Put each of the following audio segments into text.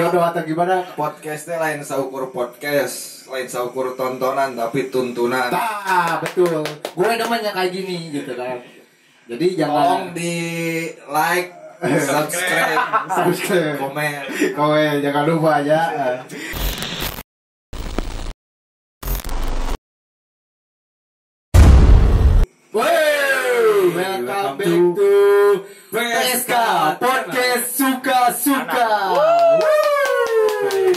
Jodoh atau gimana? Podcastnya lain saukur podcast, lain saukur tontonan tapi tuntunan. Betul. Gue demennya kayak gini gitu kan. Jadi Tolong jangan di like, subscribe, komen, jangan lupa ya. Welcome back to PSK Podcast Suka-Suka.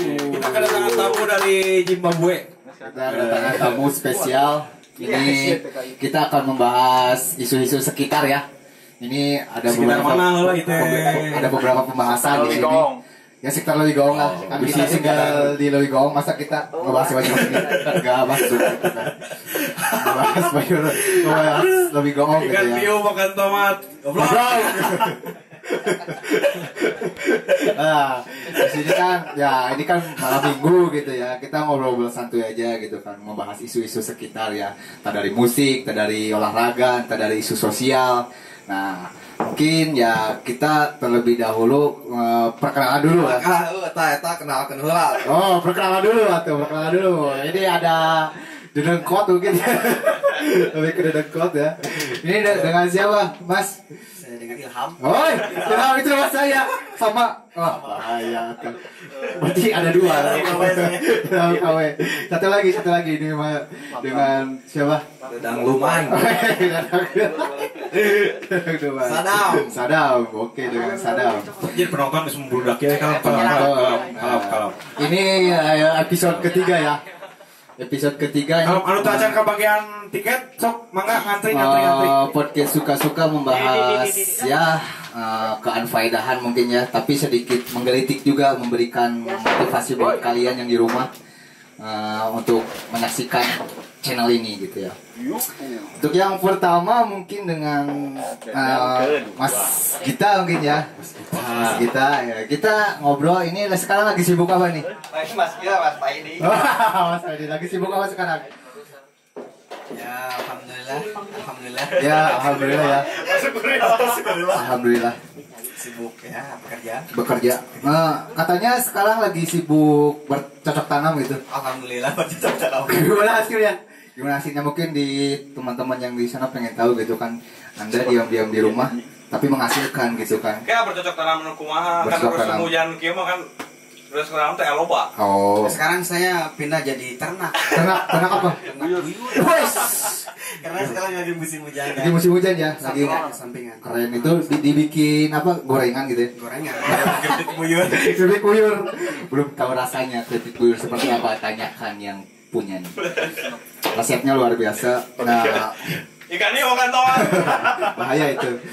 Kita kedatangan tamu dari Zimbabwe. Kita kedatangan tamu spesial. Ini kita akan membahas isu-isu sekitar ya. Ini ada beberapa pembahasan di sini. Ya sekitar Lewigong lah. Kan kita tinggal di Lewigong, masa kita ngebahas banyak enggak masuk. Ngebahas Lewigong gitu Ikan ya. piu makan tomat. Nah, di sini kan ya ini kan malam minggu gitu ya. Kita ngobrol-ngobrol santuy aja gitu kan, membahas isu-isu sekitar ya. Entah dari musik, entah dari olahraga, entah dari isu sosial. Nah, mungkin ya kita terlebih dahulu perkenalan dulu lah. Kenalkan heula. Oh, perkenalan dulu. Ini ada Dedengkot mungkin. Lebih ke Dedengkot ya. Ini dengan siapa, Mas? Saya dengan Ilham. Oi, Ilham itu nama saya. Sama. Wah, bahaya tuh. Berarti ada dua. Ilham KW. Satu lagi ini dengan siapa? Dedang Luman. Sadam. Oke, dengan Sadam. Jadi penonton semua budak ya kan. Kalap. Ini episode ketiga ya. Episode ketiga ini. Kalau anu acan ke bagian tiket, sok mangga ngantri. Podcast Suka-Suka membahas ya keanfaedahan mungkin ya, tapi sedikit menggelitik juga, memberikan motivasi buat kalian yang di rumah untuk menyaksikan channel ini gitu ya. Untuk yang pertama mungkin dengan Mas Gita mungkin ya. Mas Gita ya. Kita ngobrol ini sekarang lagi sibuk apa nih? Mas Paidi. Mas Paidi lagi sibuk apa sekarang? Ya, alhamdulillah. Ya, alhamdulillah ya. Alhamdulillah. Sibuk ya, Bekerja. Katanya sekarang lagi sibuk bercocok tanam gitu. Alhamdulillah bercocok tanam. Gimana hasilnya? Gimana hasilnya, mungkin di teman-teman yang di sana pengen tahu gitu kan. Anda diam-diam di rumah tapi menghasilkan gitu kan. Kayak bercocok tanam nu kumaha kan terus hujan kieu mah kan terus sekarang teh loba. Oh. Sekarang saya pindah jadi ternak. Ternak apa? Buyur. Wes. Karena sekarang lagi musim hujan. Lagi musim hujan ya. Lagi sampingan. keren itu dibikin apa, gorengan gitu ya. Gorengan. Keripik buyur. Belum tahu rasanya keripik buyur seperti apa, tanyakan yang punya nih. Resepnya luar biasa. Nah, Ikan ini makan tomat. bahaya itu.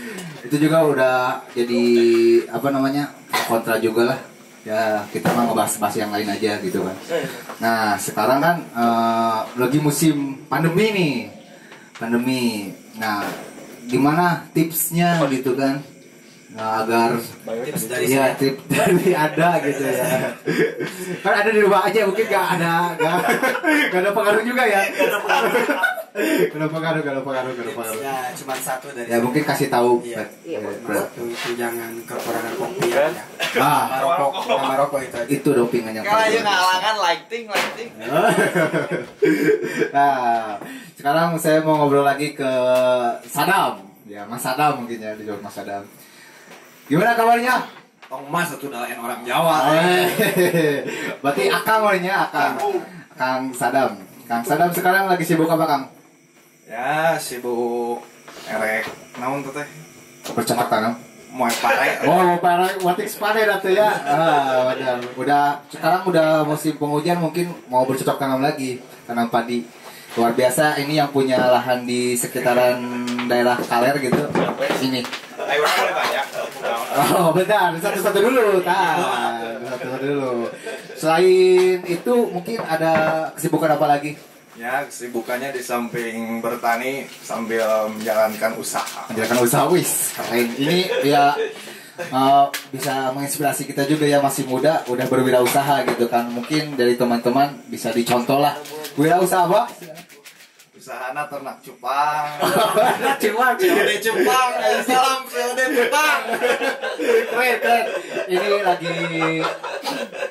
Itu juga udah jadi apa namanya, kontra juga lah. Ya kita mah ngebahas-bahas yang lain aja gitu kan. Nah sekarang kan lagi musim pandemi nih. Nah gimana tipsnya gitu kan? Nah, agar Tips dari ya tips dari ada gitu ya. Kan ada di rumah aja, mungkin gak ada pengaruh juga ya. Gak ada pengaruh. Ya, cuma satu dari. Ya mungkin kasih tahu. Iya. Itu jangan kekurangan kopi ya. Maroko itu aja. Itu dopingan yang Kalau aja paling ngalangan lighting. Nah, sekarang saya mau ngobrol lagi ke Sadam. Ya, Mas Sadam mungkin ya, dijawab Mas Sadam. Gimana kabarnya? Tong Mas itu lain orang Jawa. Berarti Akang orangnya, Kang Sadam. Kang Sadam sekarang lagi sibuk apa, Kang? Ya sibuk erek naon tuh teh? Bercocok tanam. Moe pare. Oh, watik sepane atuh ya. Benar. Sekarang udah musim penghujan, mungkin mau bercocok tanam lagi, tanam padi. Luar biasa, ini yang punya lahan di sekitaran daerah Kaler gitu. Ini. Ayo boleh tanya. Oh, bentar, satu-satu dulu. Satu-satu dulu. Selain itu mungkin ada kesibukan apa lagi? Ya kesibukannya di samping bertani sambil menjalankan usaha. Menjalankan usaha, wis keren. Ini ya bisa menginspirasi kita juga ya, masih muda udah berwirausaha gitu kan. Mungkin dari teman-teman bisa dicontoh lah. Wirausaha apa? Usahana ternak cupang. Cupang. Salam COD cupang. Keren. Ini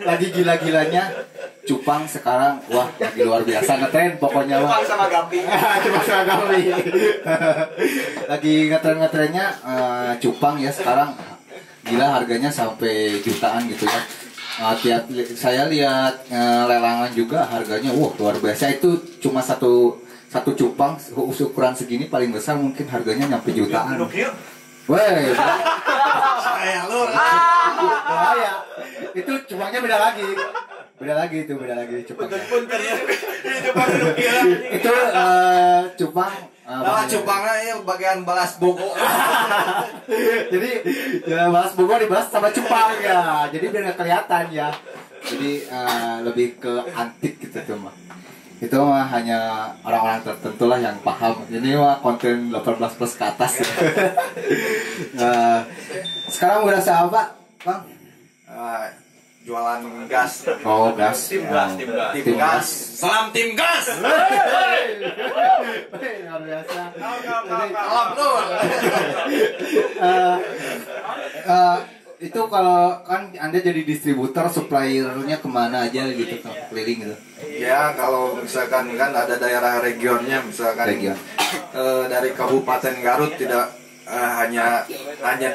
lagi gila-gilanya cupang sekarang, wah lagi luar biasa ngetren pokoknya Cupang sama Gapi. Cupang sama Gapi. Lagi ngetren-ngetrennya cupang ya sekarang gila harganya sampai jutaan gitu ya. Saya lihat lelangan juga harganya wah luar biasa, itu cuma satu cupang ukuran segini paling besar mungkin harganya nyampe jutaan. Weh, Saya lu. bahaya. Itu cupangnya beda lagi cupangnya. Itu cupang. Cupangnya ya bagian balas bogo. Jadi ya balas bogo dibalas sama cupang ya. Jadi biar nggak kelihatan ya. Jadi lebih ke antik gitu tuh mah. Itu mah hanya orang-orang tertentu lah yang paham. Ini mah konten 18 plus ke atas. Sekarang berasa apa, Bang? Jualan gas. Oh, gas. Tim gas. Tim gas. Salam tim gas. Luar biasa. Alam lu. Itu kalau kan Anda jadi distributor, suppliernya kemana aja gitu, keliling gitu? Ya kalau misalkan kan ada daerah regionnya, misalkan Region. Dari Kabupaten Garut tidak hanya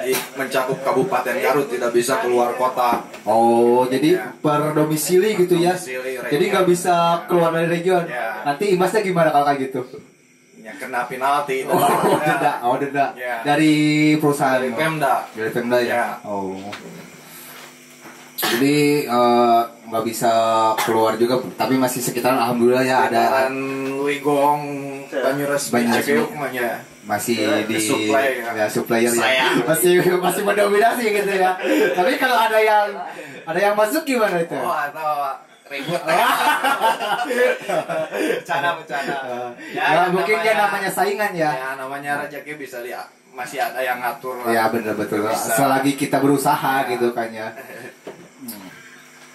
di mencakup Kabupaten Garut, tidak bisa keluar kota. Oh, jadi Ya. per domisili gitu ya? Domisili, region. Jadi nggak bisa keluar dari region? Ya. Nanti imbasnya gimana kalau kayak gitu? Ya kena penalti. Oh, denda. Oh, denda. Ya. Dari perusahaan. Dari Pemda. Dari Pemda ya? Ya. Oh. Jadi nggak bisa keluar juga, tapi masih sekitaran alhamdulillah ya ada Dan Wigong Banyuresmi Banyuresmi. Cikiuk namanya. masih Ya, di supply, ya supplier Saya. ya. Masih mendominasi gitu ya. Tapi kalau ada yang masuk gimana itu? Oh, atau ribut. Bercanda. Ya, mungkin dia namanya saingan ya. Ya, namanya rezeki bisa masih ada yang ngatur lah. Ya benar betul. Bisa. Selagi kita berusaha gitu kan ya.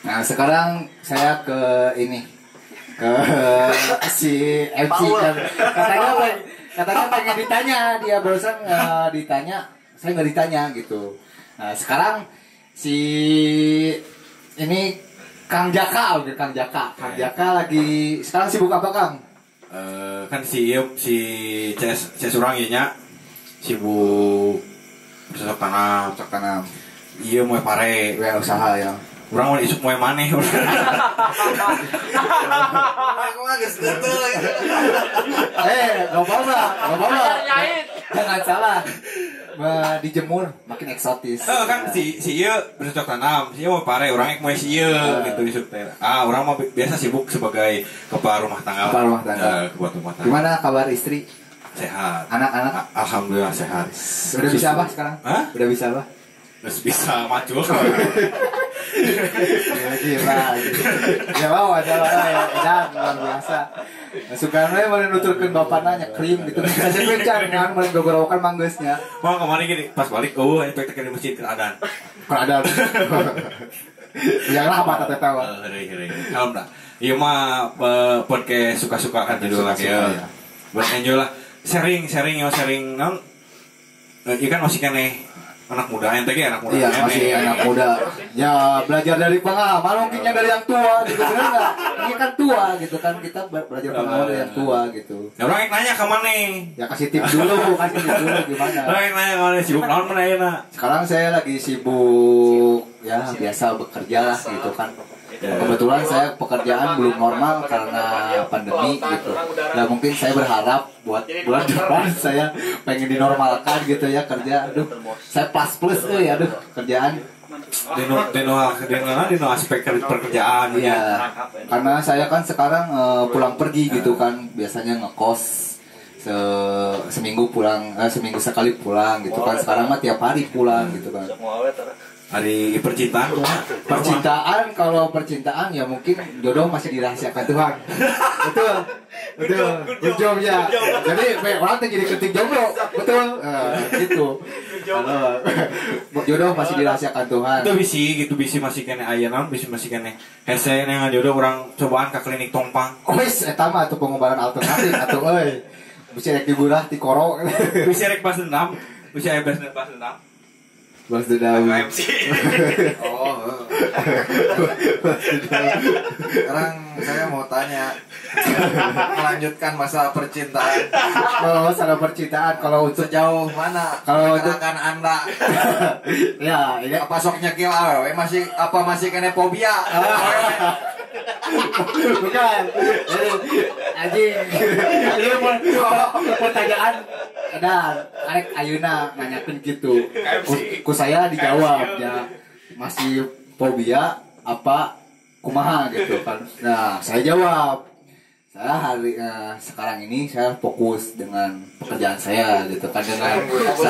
Nah sekarang saya ke ini ke si MC kan. Katanya pengen ditanya, dia barusan ditanya, saya nggak ditanya gitu. Nah sekarang si ini Kang Jaka lagi sekarang sibuk apa Kang? Kan si CS urang ieu nya sibuk bercocok tanam. Iya moe pare, Ya usaha ya. urang mah isuk moe maneh. Aku mah geus teuteul. Gak apa-apa. Jangan salah. Dijemur makin eksotis. Kan si ieu bercocok tanam, si ieu moe pare, urang moe si ieu gitu isuk teh. Urang mah biasa sibuk sebagai kepala rumah tangga. Kepala rumah tangga. Kepala rumah tangga. Gimana kabar istri? Sehat. Anak-anak? Alhamdulillah sehat. Udah bisa apa sekarang? Hah? Udah bisa apa? Terus bisa macul. Ya gila. Ya mau ada ya edan luar biasa. Sukarno mana nuturkeun bapak nanya krim gitu. Saya pencang kan mana gogorokan manggeusnya. Mau kemarin gini pas balik efek teh di masjid ke adan. Ada. Yang apa tata tawa. Heureui. Kalem dah. Ieu mah podcast suka-suka kan judul lagi Suka-suka, ya. ya. Buat enjoy lah. Sharing naon. Ieu kan masih keneh anak muda, ente ge anak muda. Iya masih anak muda. Ya belajar dari pengalaman mungkinnya dari yang tua gitu bener nggak? Ini kan tua gitu kan kita belajar pengalaman dari yang tua gitu. Ya orang yang nanya ke mana? Ya kasih tips dulu gimana. Orang yang nanya ke mana sibuk naon mana ayeuna? Sekarang saya lagi sibuk ya biasa bekerja lah gitu kan. Kebetulan saya pekerjaan belum normal karena pandemi gitu. Nah mungkin saya berharap buat bulan depan saya pengen dinormalkan gitu ya kerja. Aduh, saya plus ya aduh kerjaan. Dino aspek pekerjaan. Iya. Karena saya kan sekarang pulang pergi gitu kan. Biasanya ngekos seminggu pulang seminggu sekali pulang gitu kan. Sekarang mah tiap hari pulang gitu kan. Hari percintaan tuh. Kalau percintaan ya mungkin jodoh masih dirahasiakan Tuhan. Betul. Good job ya. Jadi orang tuh jadi ketik jomblo. Betul. Gitu. Kalau jodoh masih dirahasiakan Tuhan. Itu bisi masih kene aya naon, bisi masih kene hese yang jodoh orang cobaan ke klinik Tongpang. Wis eta mah atuh pengobaran alternatif atuh euy. Bisa rek diburah ti koro. Bisi rek pas dendam, bisi aya pas dendam. Bos dendam. MC. Oh. Sekarang saya mau tanya, melanjutkan masalah percintaan. Kalau masalah percintaan, kalau untuk Sejauh mana Kalau untuk- pergerakan Anda? ya ini Apa soknya kill awewe masih kena fobia? bukan. Anjing. Ini pertanyaan dan arek ayeuna nanyakeun gitu. Ku saya dijawab ya masih fobia apa kumaha gitu kan. Nah, saya jawab. Saya sekarang ini saya fokus dengan pekerjaan saya gitu kan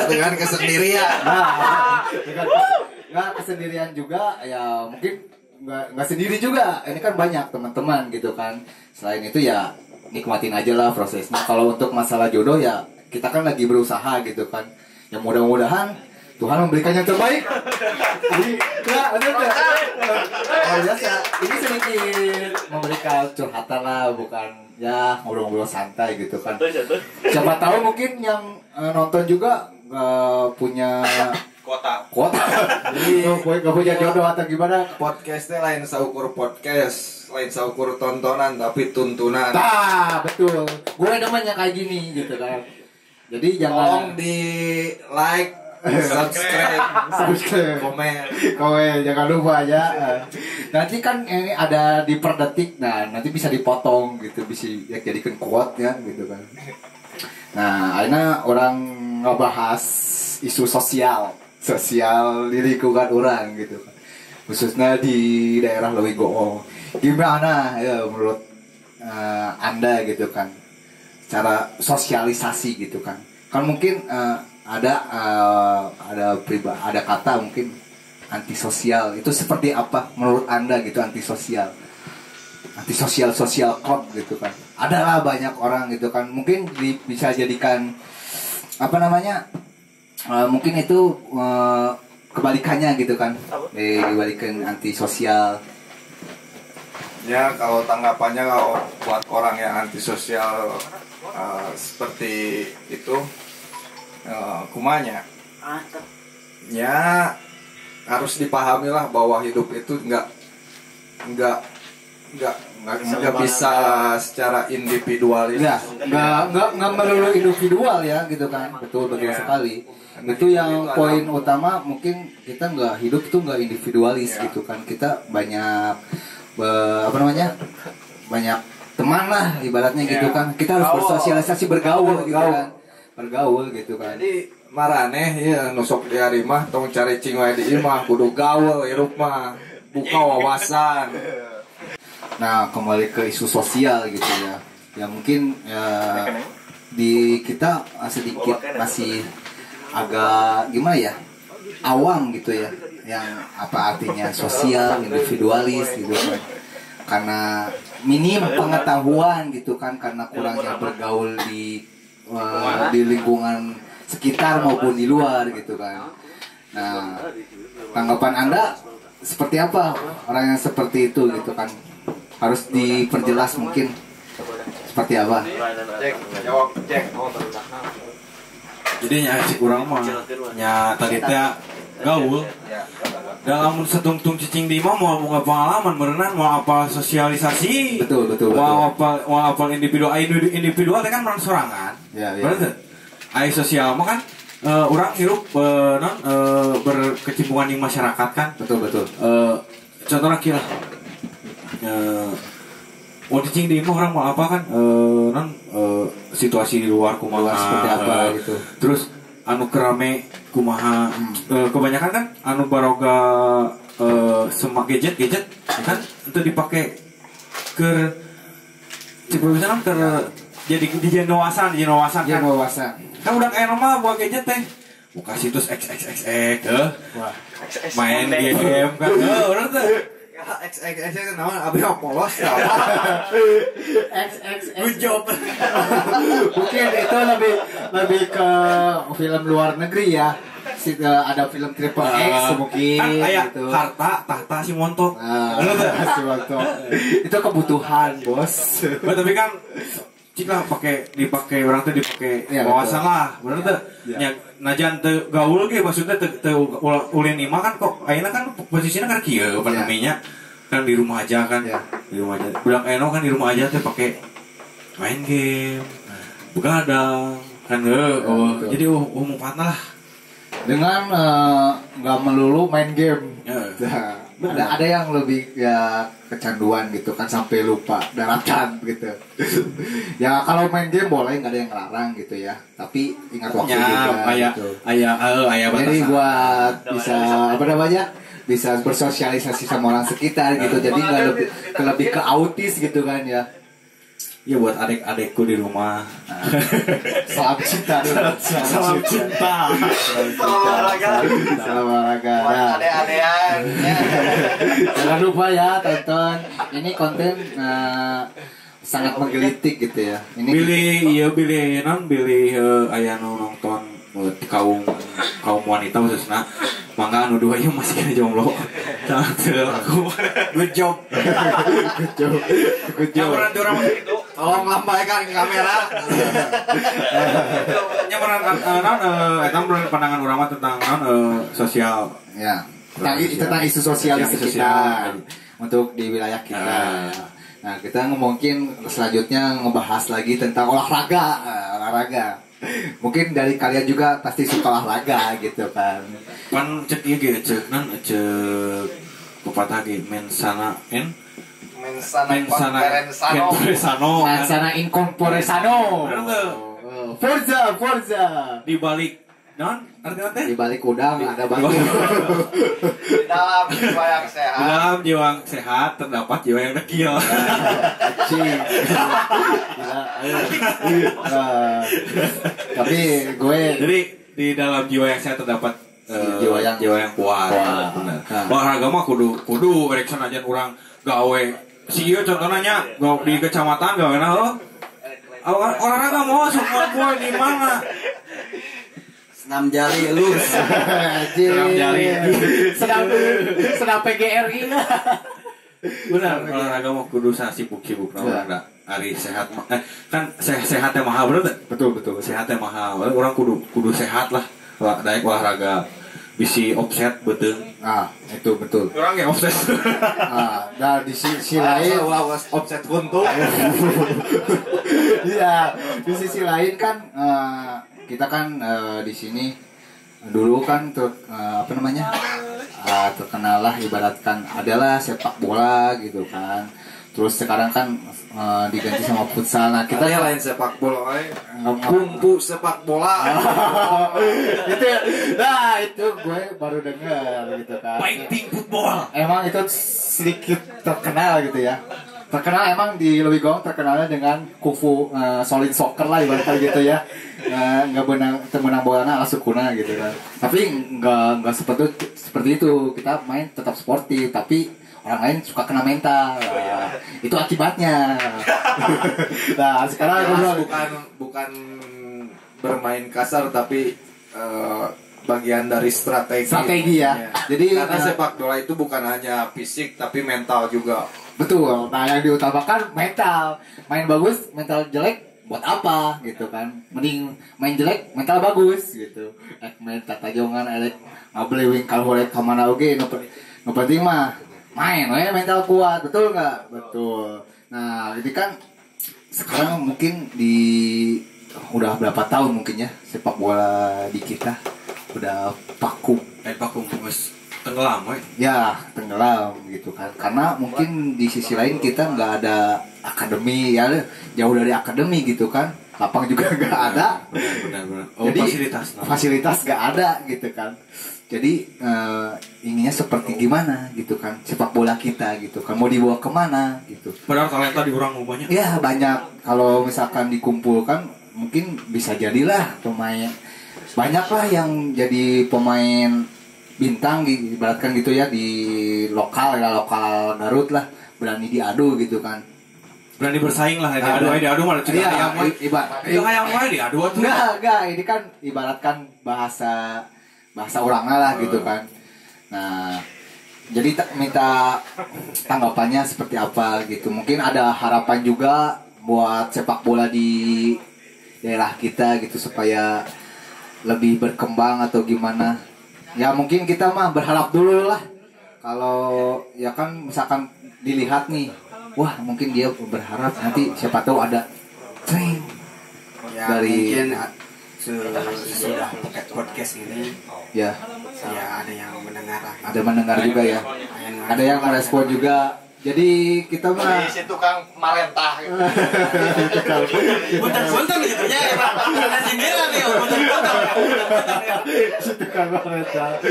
Dengan kesendirian. Nah, nggak kesendirian juga ya mungkin nggak sendiri juga ini kan banyak teman-teman gitu kan selain itu ya nikmatin aja lah prosesnya kalau untuk masalah jodoh ya kita kan lagi berusaha gitu kan ya mudah-mudahan Tuhan memberikan yang terbaik jadi ya benar biasa ini sedikit memberikan curhatan lah bukan ya ngobrol-ngobrol santai gitu kan siapa tahu mungkin yang nonton juga punya Kota. kuota gak punya jodoh atau gimana Podcastnya lain saukur podcast, lain saukur tontonan tapi tuntunan. betul gue namanya kayak gini gitu kan jadi Tolong jangan di like, subscribe, komen. jangan lupa ya nanti kan ini ada di per detik nah nanti bisa dipotong gitu bisa ya, jadikan quote ya gitu kan nah akhirnya orang ngebahas isu sosial di lingkungan orang gitu kan khususnya di daerah Leuwi Goong gimana ya menurut Anda gitu kan cara sosialisasi gitu kan mungkin ada kata mungkin antisosial itu seperti apa menurut Anda gitu antisosial club gitu kan adalah banyak orang gitu kan mungkin bisa jadikan apa namanya mungkin itu kebalikannya gitu kan dibalikan antisosial Ya kalau tanggapannya kalau buat orang yang antisosial seperti itu kumanya ya harus dipahami lah bahwa hidup itu nggak bisa secara individualis. ya nggak melulu individual ya gitu kan betul sekali itu yang poin utama mungkin kita nggak hidup tuh nggak individualis gitu kan kita banyak banyak teman lah ibaratnya gitu kan kita harus bersosialisasi bergaul gitu kan Jadi maraneh ya nusok di hari mah tong cari cingwai di imah kudu gaul hirup mah buka wawasan. nah kembali ke isu sosial gitu ya mungkin di kita sedikit masih agak gimana ya awam gitu ya yang apa artinya sosial individualis gitu kan karena minim pengetahuan gitu kan karena kurangnya bergaul di lingkungan sekitar maupun di luar gitu kan nah tanggapan Anda seperti apa orang yang seperti itu gitu kan harus diperjelas mungkin seperti apa Jadi nya cik urang mah nya tadi teh gaul. Dalam setungtung cicing di imah mau pengalaman berenang mau apa sosialisasi. Betul. Mau apa individual teh kan orang sorangan. Ya. Bener teh. Ai sosial mah kan orang hirup berkecimpungan di masyarakat kan. Betul. Contohnya kira mau cicing di imah orang mau apa kan situasi di luar kumaha seperti apa gitu. Terus anu kerame kumaha kebanyakan kan anu baroga semua gadget kan itu dipakai ke misalkan ke jadi wawasan kan udah kayak normal buat gadget teh buka situs XXXX main game kan udah tuh XXX itu namanya abis polos ya. Good job. Mungkin itu lebih ke film luar negeri ya. Ada film Triple X mungkin kan kayak gitu. harta tahta si montok. Si montok. Itu kebutuhan, Bos. Tapi kan Cika dipakai orang teh dipakai Iya, wawasan betul. lah, bener teh. Nya najan teu gaul ge maksudnya teu ulin imah kan kok ayeuna kan posisinya kan kieu pandeminya kan di rumah aja kan. Iya. Di rumah aja. Budak eno kan di rumah aja teh pakai main game, begadang kan betul. jadi manfaatna lah. Dengan nggak melulu main game. Nah, ada yang lebih ya kecanduan gitu kan sampai lupa daratan gitu. Ya kalau main game boleh, nggak ada yang ngelarang gitu ya. Tapi ingat waktu juga. Gitu. Aya Jadi batasan. buat bisa apa namanya, bisa bersosialisasi sama orang sekitar gitu. Jadi nggak lebih ke autis gitu kan ya. Ya buat adik-adikku di rumah. Salam cinta. Salam cinta. Salam olahraga. Nah, Ade-adean. jangan lupa ya tonton. Ini konten sangat menggelitik gitu ya. Ini pilih aya nu nonton kaum wanita khususnya mangga anu dua ieu masih kena jomblo. Teu aku. Good job. Good job. Orang itu Tolong lambaikan ke kamera. Nya eta pandangan urang mah tentang sosial. Ya. Tentang isu sosial di Isu sekitar sosial. untuk di wilayah kita. Nah, kita mungkin selanjutnya ngebahas lagi tentang olahraga. Mungkin dari kalian juga pasti suka olahraga gitu kan. Pan cek ieu ge cek pepatah ge mensana conferensano. Mansana incorpore sano. Bener tuh. Forza. Di balik non artinya teh Di balik udang ada batu. Di dalam jiwa yang di sehat. dalam jiwa sehat terdapat jiwa yang dekil. Cing. Gila, ayo. Tapi gue Jadi di dalam jiwa yang sehat terdapat Jiwa yang kuat. kuat. Bener. Nah. Olahraga mah kudu rek sanajan urang gawe si ieu contohna nya di kecamatan gawe na olahraga mau semua poe di mana? Senam jali lus. Senam jari. sedang PGRI. Benar, olahraga mah kudu sibuk-sibuk urang da. Ari sehat mah kan sehat teh mahal bener teh? Betul. Sehat teh mahal. Urang kudu sehat lah. Daek olahraga bisi offset betul. Ah, itu betul. Orang yang offset. Nah di sisi lain, offset kuntung. iya, di sisi lain kan kita kan di sini dulu kan apa namanya terkenal lah, ibaratkan adalah sepak bola gitu kan. Terus sekarang kan diganti sama futsal. Nah kita Kita lain sepak bola, nggak- kumpu sepak bola. itu nah itu gue baru dengar gitu kan. Fighting football. Emang itu sedikit terkenal gitu ya. Terkenal emang di Leuwi Gong terkenalnya dengan kungfu solid soccer lah ibaratnya gitu ya. Nggak menang bolanya ala sukuna gitu kan. Tapi nggak seperti itu. Kita main tetap sportif tapi orang lain suka kena mental. Itu akibatnya. Nah sekarang aku bilang bukan bermain kasar tapi bagian dari strategi. ya. Jadi Karena sepak bola itu bukan hanya fisik tapi mental juga. betul. Nah yang diutamakan mental. Main bagus, mental jelek buat apa gitu kan. Mending main jelek, mental bagus gitu. Main tata jongan elek ngablewing kalhorek ka mana oge nu penting mah main mental kuat, betul nggak? Betul. Nah ini kan sekarang mungkin udah berapa tahun mungkin ya sepak bola di kita udah vakum. Vakum geus tenggelam we. Ya tenggelam gitu kan, karena mungkin di sisi lain kita nggak ada akademi ya, jauh dari akademi gitu kan, lapang juga nggak ada. Benar. Oh, Jadi fasilitas nggak ada gitu kan. Jadi inginnya seperti gimana gitu kan sepak bola kita gitu kan, mau dibawa kemana gitu. Padahal talenta di orang banyak. Ya banyak, kalau misalkan dikumpulkan mungkin bisa jadilah pemain, banyak lah yang jadi pemain bintang ibaratkan gitu ya di lokal Garut lah, berani diadu gitu kan. Berani bersaing lah diadu malah Iya, ayam we. Itu ayam we diadu tuh. Enggak, ini kan ibaratkan bahasa orangnya lah gitu kan. Nah, jadi minta tanggapannya seperti apa gitu. Mungkin ada harapan juga buat sepak bola di daerah kita gitu supaya lebih berkembang atau gimana. Ya mungkin kita mah berharap dulu lah. Kalau ya kan misalkan dilihat nih, wah mungkin dia berharap nanti siapa tahu ada tren Ya dari mungkin sudah pakai podcast ini ya ya ada yang mendengar lah. ada mendengar juga ya. Ada yang merespon juga. Jadi kita mah Si tukang marentah gitu. Punten-punten gitu ya. Ada sindiran nih, punten-punten. tukang mereka.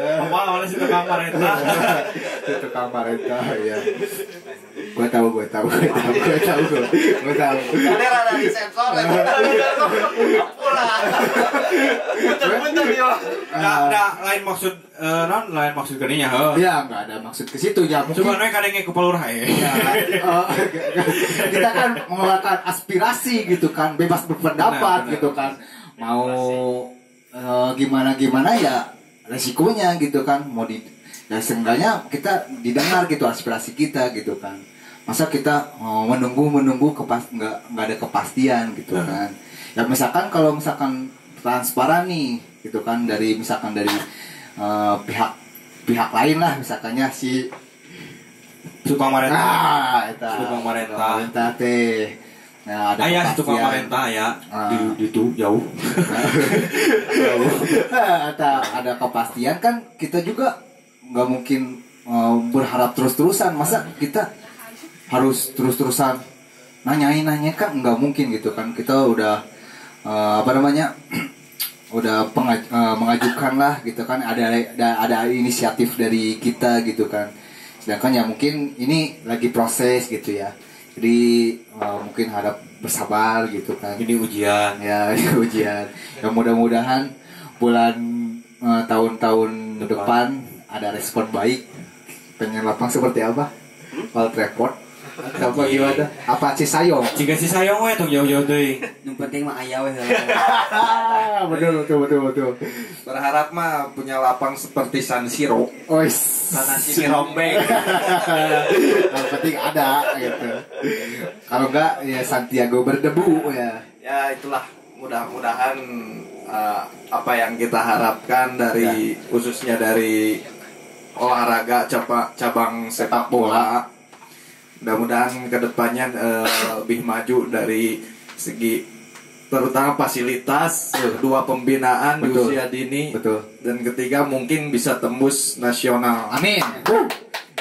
Awal si tukang marentah. Tukang mereka ya. Gue tahu. Ada rada disensor lagi. Punten-punten yo. Lain maksud gadinya heuh. Ya nggak ada maksud ke situ ya. Mungkin Coba naik kadang ke pelurah ya. kita kan mengeluarkan aspirasi gitu kan, bebas berpendapat Benar. gitu kan. Mau gimana ya resikonya gitu kan. Mau di ya seenggaknya kita didengar gitu aspirasi kita gitu kan. Masa kita menunggu nggak ada kepastian gitu kan. Ya misalkan kalau misalkan transparan nih gitu kan dari pihak lain lah misalkannya si Tukang marentah. eta Tukang marentah. teh. Nah, ada Ayah tukang kepastian. marentah ya di itu jauh. ada kepastian kan kita juga nggak mungkin berharap terus-terusan. Masa kita harus terus-terusan nanya kan nggak mungkin gitu kan. Kita udah udah mengajukan lah gitu kan, ada inisiatif dari kita gitu kan. Sedangkan ya mungkin ini lagi proses gitu ya. Jadi mungkin harap bersabar gitu kan. Ini ujian. Ya ini ujian. Ya mudah-mudahan bulan tahun depan ada respon baik. Pengen lapang seperti apa? Old Trafford apa gimana? Apa Cisayong? Jika si sayang we tong jauh-jauh deui. Yang penting mah aya we. Betul. Berharap mah punya lapang seperti San Siro. Ois. Sana si rombeng. Yang penting ada gitu. Kalau enggak ya Santiago berdebu ya. Ya itulah mudah-mudahan apa yang kita harapkan dari khususnya dari olahraga cabang sepak bola. Mudah-mudahan kedepannya lebih maju dari segi terutama fasilitas, kedua pembinaan di Betul. usia dini, Betul. dan ketiga mungkin bisa tembus nasional. Amin.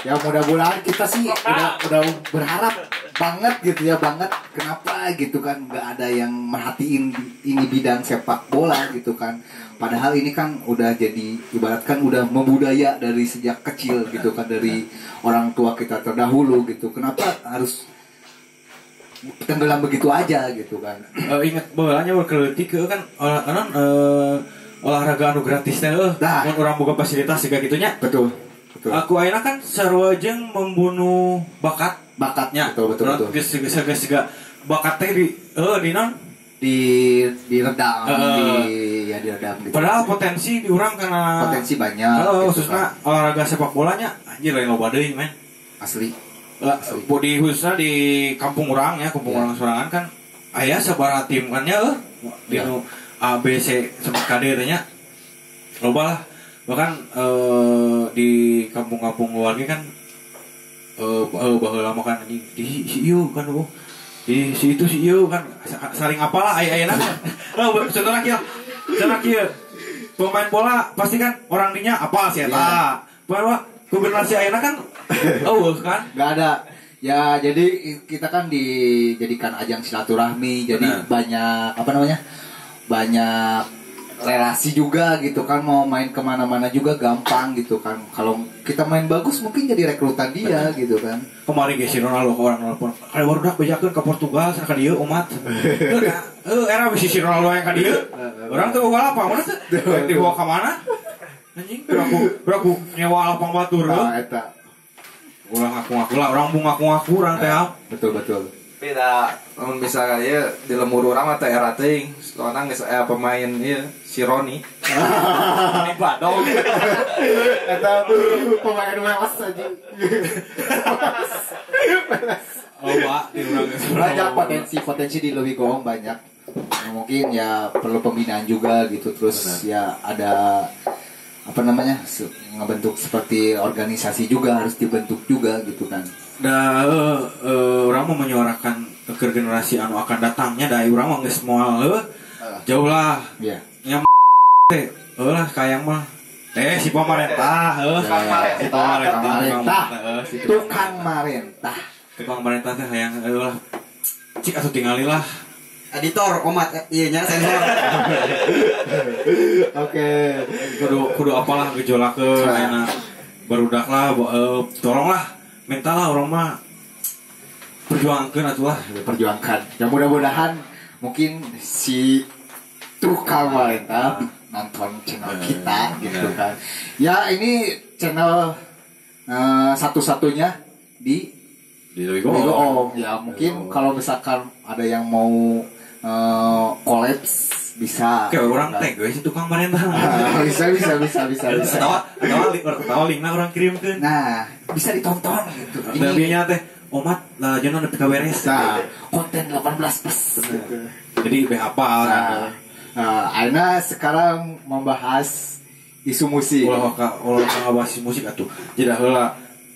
Ya mudah-mudahan kita sih udah berharap banget gitu ya banget. Kenapa gitu kan nggak ada yang merhatiin ini bidang sepak bola gitu kan. Padahal ini kan udah jadi ibaratkan udah membudaya dari sejak kecil gitu kan dari orang tua kita terdahulu gitu. Kenapa harus tenggelam begitu aja gitu kan. Ingat bolanya berkeleutik kan olahraga anu gratis teh Nah. mun urang boga fasilitas siga gitunya. Betul. Aku ayeuna kan sarua jeung membunuh bakatnya. Betul. Geus bakat teh di non Diredam diredam gitu. padahal potensi di urang karena Potensi banyak. gitu khususnya kan. olahraga sepak bolanya anjir lain loba deui men. Asli. Di khususnya di kampung urang ya, kampung urang sorangan kan aya sabaraha tim kan ya di Ya. nu A B C sampai KD nya loba lah. Bahkan di kampung-kampung luar ge kan baheula mah kan anjing di si ieu kan di si itu si ieu kan saling apalah aya-ayana. Contohna kieu. Pemain bola pasti kan orang dinya apa sih eta. Bahwa generasi ayeuna kan kan Nggak ada. Ya jadi kita kan dijadikan ajang silaturahmi. Jadi banyak banyak relasi juga gitu kan. Mau main kemana-mana juga gampang gitu kan. Kalau kita main bagus mungkin jadi rekrutan dia gitu kan. kemarin ge si Ronaldo ke orang nelpon kali baru dak bejakeun ka Portugal sana ka dieu umat era bisi si Ronaldo yang ka dieu orang teu boga lapang mana teh dibawa ka mana anjing beraku nyewa lapang batur Eta. urang ngaku-ngaku lah orang mau ngaku-ngaku urang teh Betul. Beda. Namun misalnya ya di lembur orang mah teh era teuing. Soalnya geus aya pemain ieu si Roni. Ini badong. Eta pemain melas aja. Oh, Pak, di urang geus. Banyak potensi di Leuwi Goong banyak. Mungkin ya perlu pembinaan juga gitu. Terus ya ada apa namanya ngebentuk seperti organisasi juga harus dibentuk juga gitu kan. Orang mau menyuarakan ke generasi anu akan datangnya dari orang mah geus moal jauh lah. Iya. Nya lah kayang mah si pemerintah Tukang marentah teh hayang lah cik atuh tingali lah Editor, omat, iya nya sensor. Oke. Kudu apalah gejolakeun ayeuna barudak lah tolonglah minta lah orang mah perjuangkan atuh lah Perjuangkan. Ya mudah-mudahan mungkin si tukang marentah nonton channel kita gitu kan. Ya ini channel satu-satunya di Leuwi Leuwi Goong. Goong. Ya mungkin kalau misalkan ada yang mau kolaps bisa. Oke, orang tag guys tukang marentah. bisa. Tawa linkna orang kirimkeun. Nah, bisa ditonton gitu. Da bianya teh omat lah jangan nepi ka beres. Nah, konten 18+. Jadi be hafal. Aina sekarang membahas isu musik. Ulah ka ngabahas musik atuh. Jadi heula